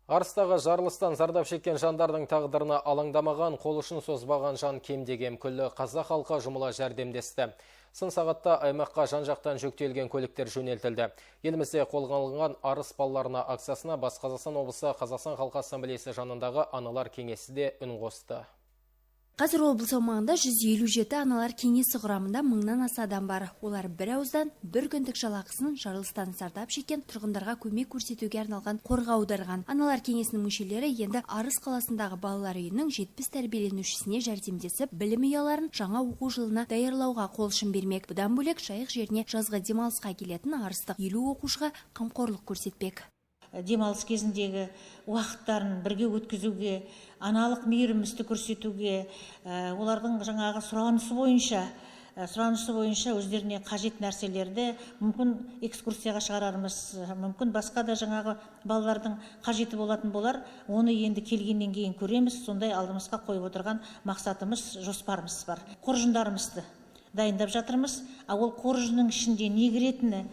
Арыстағы жарылыстан зардап шеккен жандардың тағдырына алаңдамаған, қол ұшын созбаған жан кемде-кем күллі қазақ халқы жұмыла жәрдемдесті. Сын сағатта аймаққа жан-жақтан жүктелген көліктер жөнелтілді. Елімізде қолға алынған арыс балаларына акциясына Батыс Қазақстан облысы Қазақстан халқы ассамблеясы жанындағы аналар кеңесі де үн қосты. Қазір облыс аумағында 157 аналар кеңесі құрамында 1000-нан аса адам бар. Олар бір ауыздан бір күндік жалақысын жарылыстан зардап шеккен тұрғындарға көмек көрсетуге арналған қорға аударған. Аналар кеңесінің мүшелері енді Арыс қаласындағы балалар үйінің 70 тәрбиеленушісіне жәрдемдесіп, білім ұяларын жаңа оқу жылына даярлауға қол ұшын бермек. Бұдан бөлек жайық жеріне жазғы демалысқа келетін арыстық 50 оқушыға қамқорлық көрсетпек. Демалыс кезіндегі уақыттарын бірге өткізуге, аналық мейірімісті көрсетуге, олардың жаңағы сұранысы бойынша өздеріне қажет нәрселерді мүмкін экскурсияға шығарармыз, мүмкін басқа да жаңағы балалардың қажеті болатын болар. Оны енді келгеннен кейін көреміз. Сондай алдымызға қойып отырған мақсатымыз, жоспарымыз бар. Қоржындарымызды дайындап жатырмыз. Ол қоржынның ішінде не кіретіні,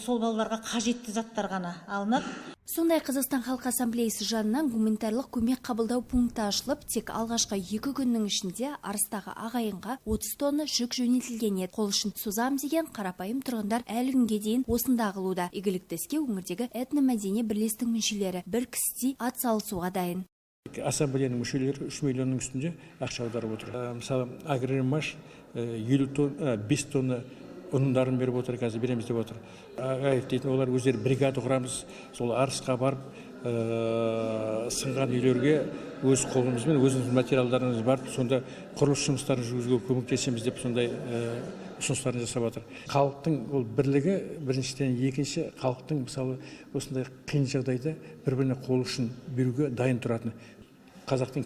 сол балаларға қажетті заттар ғана алынады. Сондай Қазақстан халқы ассамблеясы жанынан гуманитарлық көмек қабылдау пункті ашылып, тек алғашқы 2 күннің ішінде Арыстағы ағайынға 30 тонна жүк жөнелтілген еді. Қол ұшын созам деген қарапайым тұрғындар әлі күнге дейін осында қылуда. Игілікті іске өңірдегі этномәдени бірлестік мүшелері бір кісідей ат салысуға дайын. Ассамблеяның мүшелері 3 миллионның үстінде ақша аударып отыр. Мысалы, Агримаш 5 тонна ұнындарын беріп отыр, қазір береміз деп отыр. Ағайып дейтін, олар өздері бригада құрамыз, сол Арысқа барып, сынған үйлерге өз қолымызбен, өзіміз материалдарымыз барып, сонда құрылыс жұмыстарын жүргізуге көмектесеміз деп сондай ұсыныстарын жасап отыр. Халықтың ол бірлігі, біріншіден, екінші халықтың мысалы осындай қиын жағдайда бір-біріне қол ұшын беруге дайын тұратын. Қазақтың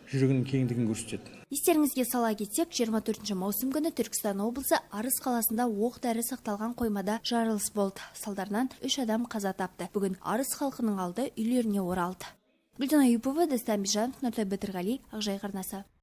жүрегінің кеңдігін көрсетеді. Естеріңізге сала кетсек, 24 маусым күні Түркістан облысы Арыс қаласында оқ-дәрі сақталған қоймада жарылыс болды. Салдарынан 3 адам қаза тапты. Бүгін Арыс халқының алды үйлеріне оралды. Гүлжан Аюпова, Дастан Бижанов, Нұртай Батырғали, Ақжайық арнасы.